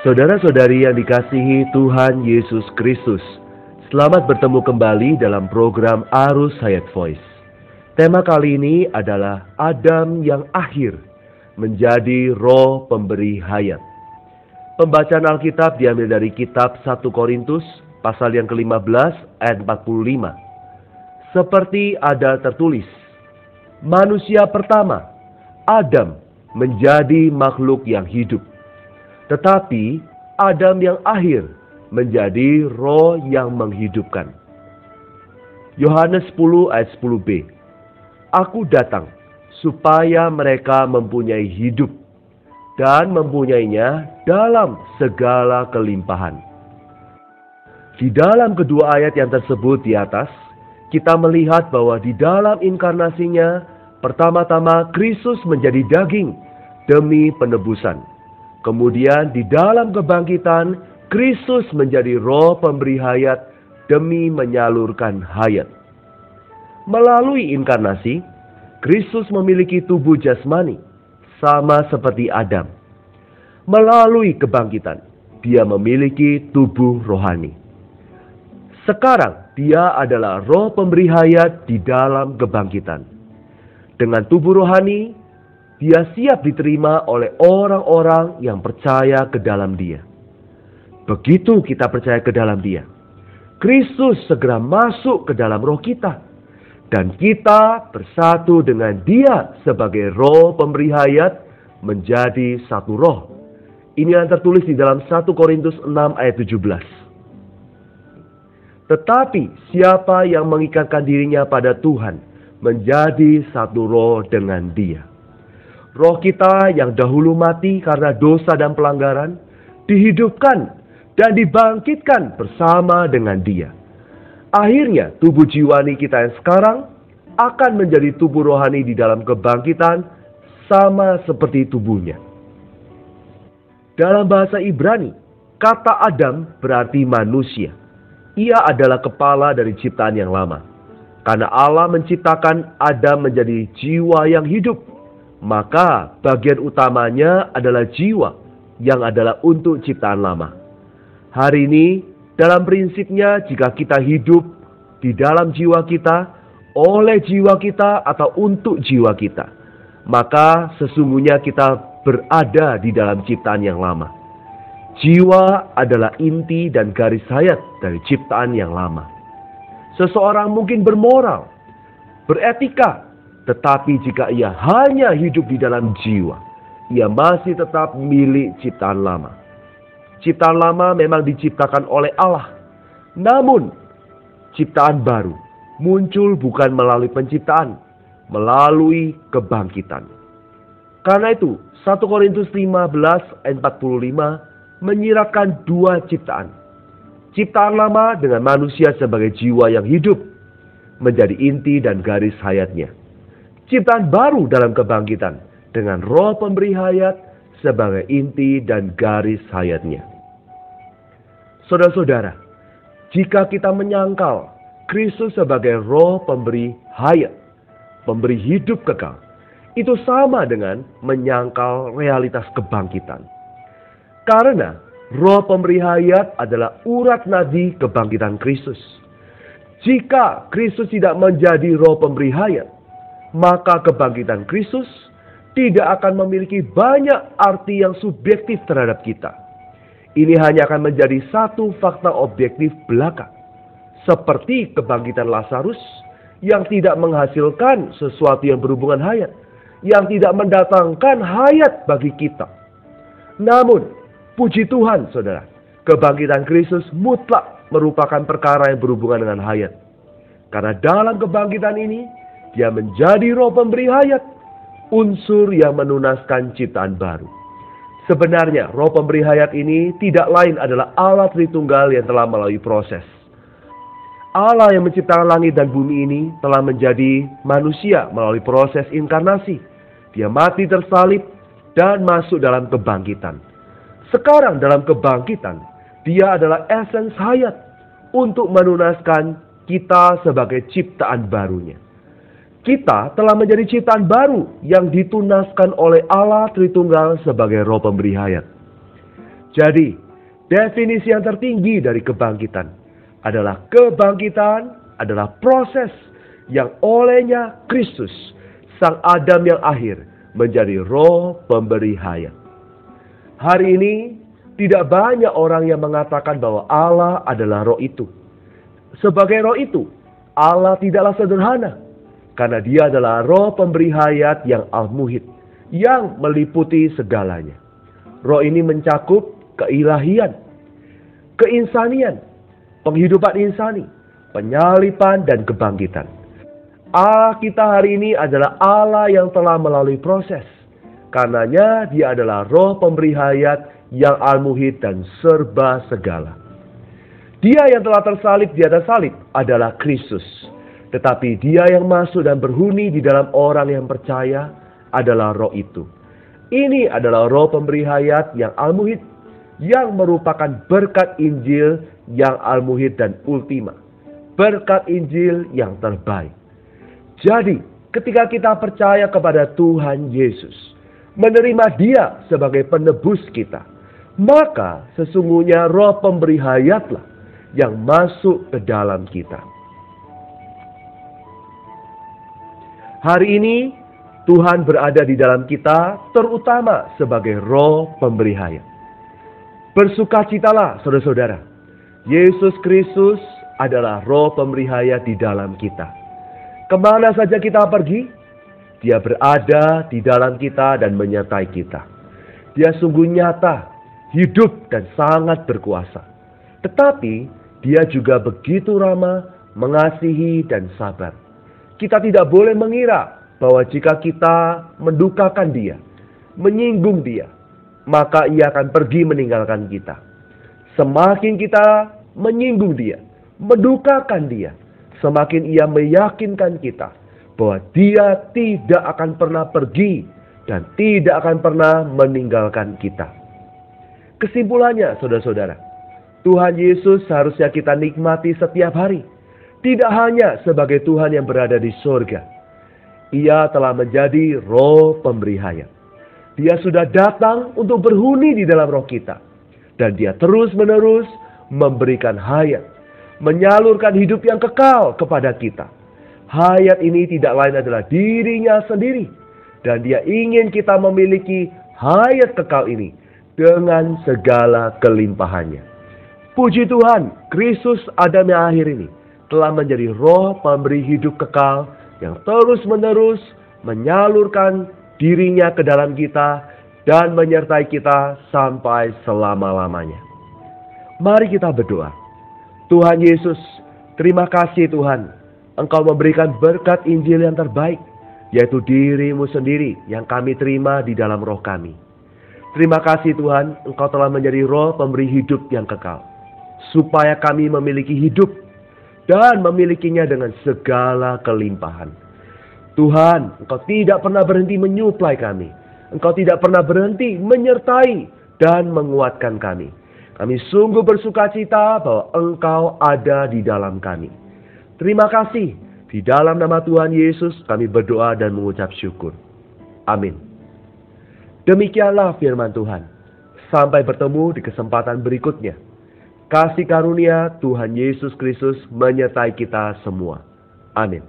Saudara-saudari yang dikasihi Tuhan Yesus Kristus, selamat bertemu kembali dalam program Arus Hayat Voice. Tema kali ini adalah Adam yang akhir menjadi roh pemberi hayat. Pembacaan Alkitab diambil dari kitab 1 Korintus pasal yang ke-15 ayat 45. Seperti ada tertulis, manusia pertama, Adam, menjadi makhluk yang hidup. Tetapi Adam yang akhir menjadi roh yang menghidupkan. Yohanes 10 ayat 10b. Aku datang supaya mereka mempunyai hidup dan mempunyainya dalam segala kelimpahan. Di dalam kedua ayat yang tersebut di atas, kita melihat bahwa di dalam inkarnasinya, pertama-tama Kristus menjadi daging demi penebusan. Kemudian di dalam kebangkitan, Kristus menjadi roh pemberi hayat demi menyalurkan hayat. Melalui inkarnasi, Kristus memiliki tubuh jasmani, sama seperti Adam. Melalui kebangkitan, dia memiliki tubuh rohani. Sekarang, dia adalah roh pemberi hayat di dalam kebangkitan. Dengan tubuh rohani, dia siap diterima oleh orang-orang yang percaya ke dalam dia. Begitu kita percaya ke dalam dia, Kristus segera masuk ke dalam roh kita. Dan kita bersatu dengan dia sebagai roh pemberi hayat menjadi satu roh. Ini yang tertulis di dalam 1 Korintus 6 ayat 17. Tetapi siapa yang mengikatkan dirinya pada Tuhan menjadi satu roh dengan dia. Roh kita yang dahulu mati karena dosa dan pelanggaran, dihidupkan dan dibangkitkan bersama dengan dia. Akhirnya tubuh jiwani kita yang sekarang akan menjadi tubuh rohani di dalam kebangkitan sama seperti tubuhnya. Dalam bahasa Ibrani, kata Adam berarti manusia. Ia adalah kepala dari ciptaan yang lama. Karena Allah menciptakan Adam menjadi jiwa yang hidup, maka bagian utamanya adalah jiwa yang adalah untuk ciptaan lama. Hari ini, dalam prinsipnya jika kita hidup di dalam jiwa kita, oleh jiwa kita atau untuk jiwa kita, maka sesungguhnya kita berada di dalam ciptaan yang lama. Jiwa adalah inti dan garis hayat dari ciptaan yang lama. Seseorang mungkin bermoral, beretika, tetapi jika ia hanya hidup di dalam jiwa, ia masih tetap milik ciptaan lama. Ciptaan lama memang diciptakan oleh Allah. Namun, ciptaan baru muncul bukan melalui penciptaan, melalui kebangkitan. Karena itu, 1 Korintus 15 ayat 45 menyiratkan dua ciptaan. Ciptaan lama dengan manusia sebagai jiwa yang hidup menjadi inti dan garis hayatnya. Ciptaan baru dalam kebangkitan dengan roh pemberi hayat sebagai inti dan garis hayatnya. Saudara-saudara, jika kita menyangkal Kristus sebagai roh pemberi hayat, pemberi hidup kekal, itu sama dengan menyangkal realitas kebangkitan. Karena roh pemberi hayat adalah urat nadi kebangkitan Kristus. Jika Kristus tidak menjadi roh pemberi hayat, maka kebangkitan Kristus tidak akan memiliki banyak arti yang subjektif terhadap kita. Ini hanya akan menjadi satu fakta objektif belaka. Seperti kebangkitan Lazarus yang tidak menghasilkan sesuatu yang berhubungan hayat, yang tidak mendatangkan hayat bagi kita. Namun, puji Tuhan saudara, kebangkitan Kristus mutlak merupakan perkara yang berhubungan dengan hayat. Karena dalam kebangkitan ini, dia menjadi roh pemberi hayat, unsur yang menunaskan ciptaan baru. Sebenarnya roh pemberi hayat ini tidak lain adalah Allah Tritunggal yang telah melalui proses. Allah yang menciptakan langit dan bumi ini telah menjadi manusia melalui proses inkarnasi. Dia mati tersalib dan masuk dalam kebangkitan. Sekarang dalam kebangkitan, dia adalah esens hayat untuk menunaskan kita sebagai ciptaan barunya. Kita telah menjadi ciptaan baru yang ditunaskan oleh Allah Tritunggal sebagai roh pemberi hayat. Jadi, definisi yang tertinggi dari kebangkitan adalah proses yang olehnya Kristus, Sang Adam yang akhir, menjadi Roh pemberi hayat. Hari ini, tidak banyak orang yang mengatakan bahwa Allah adalah Roh itu. Sebagai Roh itu, Allah tidaklah sederhana, karena Dia adalah Roh pemberi hayat yang al-muhid, yang meliputi segalanya. Roh ini mencakup keilahian, keinsanian, penghidupan insani, penyalipan, dan kebangkitan. Allah kita hari ini adalah Allah yang telah melalui proses. Karenanya Dia adalah Roh pemberi hayat yang al-muhid dan serba segala. Dia yang telah tersalib di atas salib adalah Kristus. Tetapi Dia yang masuk dan berhuni di dalam orang yang percaya adalah Roh itu. Ini adalah Roh pemberi hayat yang al-muhid, yang merupakan berkat Injil yang al-muhid dan ultima. Berkat Injil yang terbaik. Jadi, ketika kita percaya kepada Tuhan Yesus, menerima Dia sebagai penebus kita, maka sesungguhnya Roh pemberi hayatlah yang masuk ke dalam kita. Hari ini, Tuhan berada di dalam kita terutama sebagai Roh pemberi hayat. Bersukacitalah saudara-saudara. Yesus Kristus adalah Roh pemberi hayat di dalam kita. Kemana saja kita pergi, Dia berada di dalam kita dan menyertai kita. Dia sungguh nyata, hidup, dan sangat berkuasa. Tetapi Dia juga begitu ramah, mengasihi, dan sabar. Kita tidak boleh mengira bahwa jika kita mendukakan Dia, menyinggung Dia, maka Ia akan pergi meninggalkan kita. Semakin kita menyinggung Dia, mendukakan Dia, semakin Ia meyakinkan kita bahwa Dia tidak akan pernah pergi dan tidak akan pernah meninggalkan kita. Kesimpulannya, saudara-saudara, Tuhan Yesus seharusnya kita nikmati setiap hari. Tidak hanya sebagai Tuhan yang berada di sorga. Ia telah menjadi Roh pemberi hayat. Dia sudah datang untuk berhuni di dalam roh kita. Dan Dia terus-menerus memberikan hayat, menyalurkan hidup yang kekal kepada kita. Hayat ini tidak lain adalah dirinya sendiri. Dan Dia ingin kita memiliki hayat kekal ini dengan segala kelimpahannya. Puji Tuhan, Kristus Adam yang akhir ini telah menjadi Roh pemberi hidup kekal yang terus-menerus menyalurkan dirinya ke dalam kita dan menyertai kita sampai selama-lamanya. Mari kita berdoa. Tuhan Yesus, terima kasih Tuhan, Engkau memberikan berkat Injil yang terbaik, yaitu diri-Mu sendiri yang kami terima di dalam roh kami. Terima kasih Tuhan, Engkau telah menjadi Roh pemberi hidup yang kekal, supaya kami memiliki hidup dan memilikinya dengan segala kelimpahan. Tuhan, Engkau tidak pernah berhenti menyuplai kami. Engkau tidak pernah berhenti menyertai dan menguatkan kami. Kami sungguh bersukacita bahwa Engkau ada di dalam kami. Terima kasih. Di dalam nama Tuhan Yesus kami berdoa dan mengucap syukur. Amin. Demikianlah firman Tuhan. Sampai bertemu di kesempatan berikutnya. Kasih karunia Tuhan Yesus Kristus menyertai kita semua. Amin.